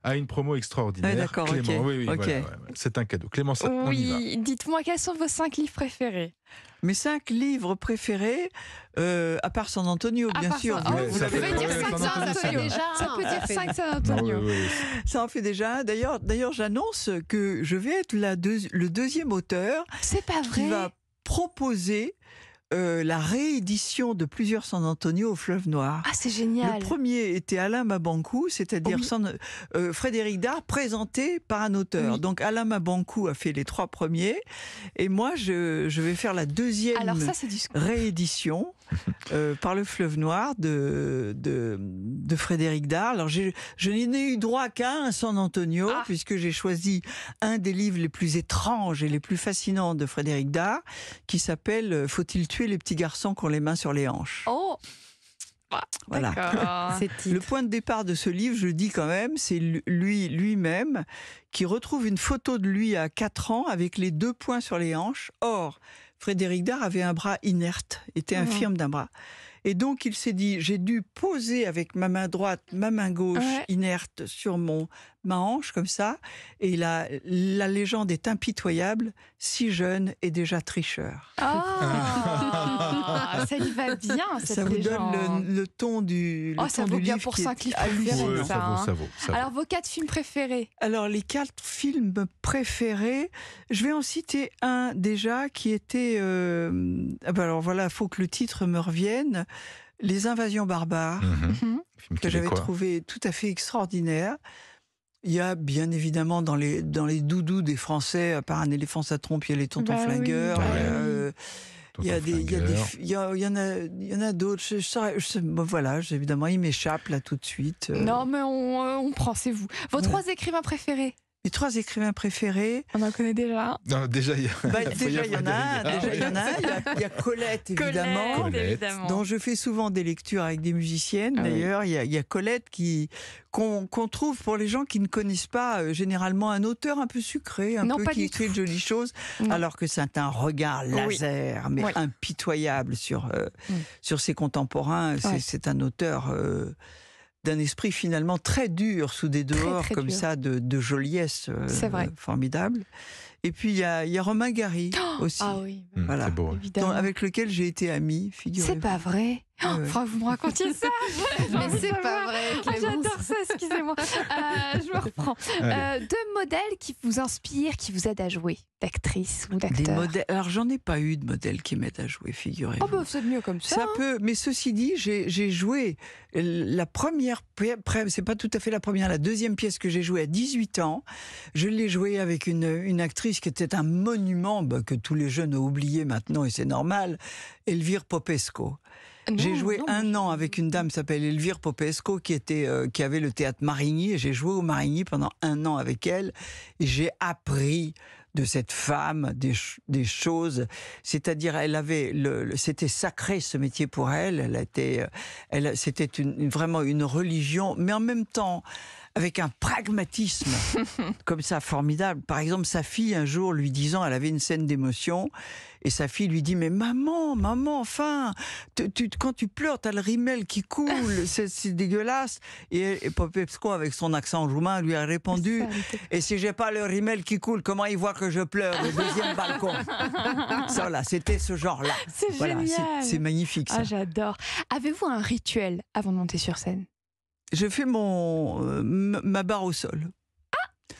a une promo extraordinaire. D'accord, Clément, ok. oui, Ok. voilà, c'est un cadeau. Clément, on y va. Oui, dites-moi quels sont vos 5 livres préférés? Mes 5 livres préférés, à part San Antonio, À bien part sûr. ça. Ouais, Vous ça pouvez fait- dire ouais, 5 San San Antonio, c'est Antonio. bien. Ça peut dire 5 San Ah, Antonio. oui, oui. Ça en fait déjà. D'ailleurs, j'annonce que je vais être le deuxième auteur C'est pas qui vrai. va proposer la réédition de plusieurs San Antonio au Fleuve Noir. Ah, c'est génial. Le premier était Alain Mabankou, c'est-à-dire Oui. Frédéric Dard présenté par un auteur. Oui. Donc Alain Mabankou a fait les 3 premiers et moi je vais faire la deuxième Alors ça, c'est du scoop. réédition par le Fleuve Noir de Frédéric Dard. Alors je n'ai eu droit qu'à un San Antonio Ah. puisque j'ai choisi un des livres les plus étranges et les plus fascinants de Frédéric Dard qui s'appelle Faut-il tuer les petits garçons qui ont les mains sur les hanches. Oh, Voilà. d'accord. Le point de départ de ce livre, je le dis quand même, c'est lui-même qui retrouve une photo de lui à 4 ans avec les 2 poings sur les hanches. Or, Frédéric Dard avait un bras inerte, était infirme d'un bras. Et donc, il s'est dit, j'ai dû poser avec ma main droite, ma main gauche Ouais. inerte sur ma hanche, comme ça. Et la légende est impitoyable, si jeune et déjà tricheur. Ah, ça lui va bien, cette Ça vous légende. donne le ton du, le ça ton vaut du bien livre pour qui est 5 livres hallucinant. préférés, Ouais, ça, ça vaut, hein. ça vaut, ça vaut. Alors, vos 4 films préférés? Alors, les 4 films préférés, je vais en citer un déjà qui était... alors voilà, il faut que le titre me revienne. Les invasions barbares, Mhm. Film que j'avais québécois. trouvé tout à fait extraordinaire. Il y a bien évidemment dans les doudous des Français, à part Un éléphant ça trompe, il y a les tontons Bah oui, flingueurs. bah Il y a Tonton il y a Flingueur. il y en a d'autres. Bon, voilà, évidemment, il m'échappe là tout de suite. Non, mais on prend, c'est vous. Vos Ouais. 3 écrivains préférés? Mes 3 écrivains préférés. On en connaît déjà. Non, déjà, il y a. Déjà, il y en a un. Il y a Colette, évidemment. Colette. évidemment. Dont je fais souvent des lectures avec des musiciennes. Ah oui. D'ailleurs, il y a Colette qu'on trouve pour les gens qui ne connaissent pas généralement un auteur un peu sucré, Non, pas qui du écrit tout. de jolies choses, Non. alors que c'est un regard laser, mais Oui. impitoyable sur ses contemporains. Ouais. C'est un auteur d'un esprit finalement très dur sous des dehors très comme dur. ça de joliesse C'est vrai. formidable. Et puis il y a Romain Gary aussi. Ah oui, Voilà. C'est beau. évidemment. Avec lequel j'ai été amie, figurez-vous. C'est pas vrai. Ouais, ouais. Faudra que vous me racontiez ça. Mais c'est pas vrai, Ah, Clémence. j'adore ça, excusez-moi. Je me reprends. Allez. 2 modèles qui vous inspirent, qui vous aident à jouer, d'actrice ou Des d'acteur. modèles. Alors j'en ai pas eu de modèle qui m'aide à jouer, figurez-vous. Oh bah c'est mieux comme ça. Ça peut, mais ceci dit, j'ai joué la première, c'est pas tout à fait la première, la deuxième pièce que j'ai jouée à 18 ans. Je l'ai jouée avec une actrice qui était un monument que tous les jeunes ont oublié maintenant et c'est normal, Elvire Popesco. J'ai joué un an avec une dame qui s'appelle Elvire Popesco qui avait le théâtre Marigny et j'ai joué au Marigny pendant un an avec elle et j'ai appris de cette femme des choses, c'est-à-dire elle avait c'était sacré ce métier pour elle, c'était vraiment une religion, mais en même temps avec un pragmatisme comme ça formidable. Par exemple, sa fille un jour lui disant, elle avait une scène d'émotion et sa fille lui dit mais maman, enfin, quand tu pleures, t'as le rimel qui coule, c'est dégueulasse. Et Popesco avec son accent roumain lui a répondu et si j'ai pas le rimel qui coule, comment il voit que je pleure au deuxième balcon? Ça là, c'était ce genre-là. C'est génial. C'est magnifique ça. Ah, j'adore. Avez-vous un rituel avant de monter sur scène? Je fais ma barre au sol.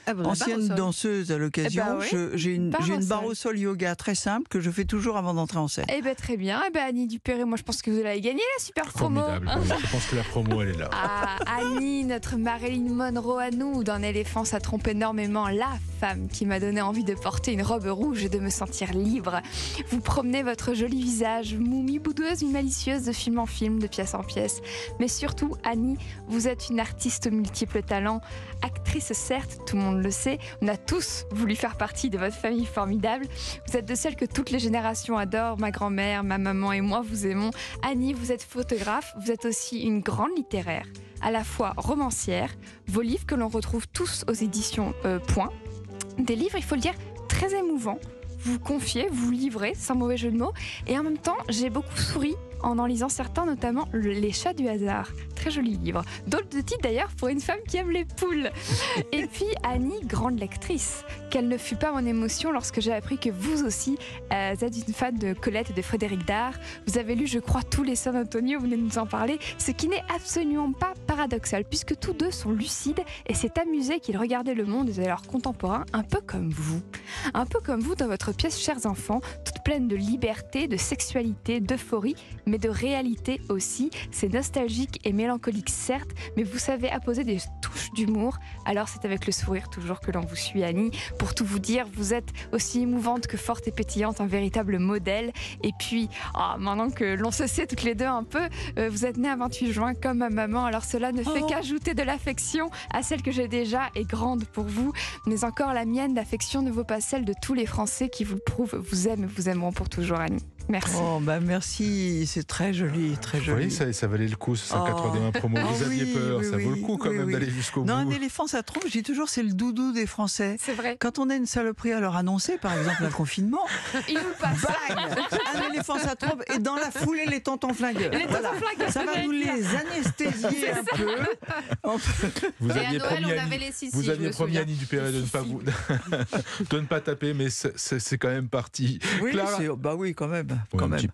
Ah bon, Ancienne danseuse à l'occasion, Eh ben oui. j'ai une Barre au barre sol. au sol yoga très simple que je fais toujours avant d'entrer en scène. Eh ben très bien. Eh ben Annie Dupéré, moi je pense que vous allez gagner la super promo. Formidable. Oui, je pense que la promo, elle est là. Ah, Annie, notre Marilyn Monroe à nous, d'un éléphant, ça trompe énormément. La femme qui m'a donné envie de porter une robe rouge et de me sentir libre. Vous promenez votre joli visage, mi-boudeuse, mi-malicieuse, de film en film, de pièce en pièce. Mais surtout, Annie, vous êtes une artiste aux multiples talents. Actrice, certes, tout le monde le sait. On a tous voulu faire partie de votre famille formidable. Vous êtes de celles que toutes les générations adorent. Ma grand-mère, ma maman et moi vous aimons. Annie, vous êtes photographe. Vous êtes aussi une grande littéraire, à la fois romancière. Vos livres que l'on retrouve tous aux éditions Point. Des livres, il faut le dire, très émouvants. Vous confiez, vous livrez, sans mauvais jeu de mots. Et en même temps, j'ai beaucoup souri en lisant certains, notamment Les chats du hasard. Très joli livre. D'autres titres d'ailleurs pour une femme qui aime les poules. Et puis Annie, grande lectrice. Quelle ne fut pas mon émotion lorsque j'ai appris que vous aussi êtes une fan de Colette et de Frédéric Dard. Vous avez lu, je crois, tous les San Antonio, vous venez de nous en parler, ce qui n'est absolument pas paradoxal, puisque tous deux sont lucides et c'est amusé qu'ils regardaient le monde de leurs contemporains un peu comme vous. Un peu comme vous dans votre pièce, chers enfants, toute pleine de liberté, de sexualité, d'euphorie, mais de réalité aussi. C'est nostalgique et mélancolique certes, mais vous savez apposer des touches d'humour. Alors c'est avec le sourire toujours que l'on vous suit, Annie. Pour tout vous dire, vous êtes aussi émouvante que forte et pétillante, un véritable modèle. Et puis, maintenant que l'on se sait toutes les deux un peu, vous êtes née un 28 juin comme ma maman, alors cela ne fait qu'ajouter de l'affection à celle que j'ai déjà et grande pour vous. Mais encore la mienne, l'affection ne vaut pas celle de tous les Français qui vous le prouvent, vous aiment et vous aimeront pour toujours, Annie. Merci. Merci, c'est très joli, très joli. Oui, ça valait le coup, ce 181 promo. Vous aviez peur, ça vaut le coup quand même d'aller jusqu'au bout. Non, un éléphant, ça trompe. Je dis toujours, c'est le doudou des Français. C'est vrai. Quand on a une saloperie à leur annoncer, par exemple un confinement, il vous passe. Bang, un éléphant, ça trompe. Et dans la foulée, les tontons flingueurs. Ça va nous les anesthésier un peu. Vous Et à aviez Noël, promis, on avait les sissi. vous aviez promis souviens. Annie Dupéret de ne pas taper, mais c'est quand même parti. Oui, Clara... oui, quand même. Ouais, Quand un même. petit peu.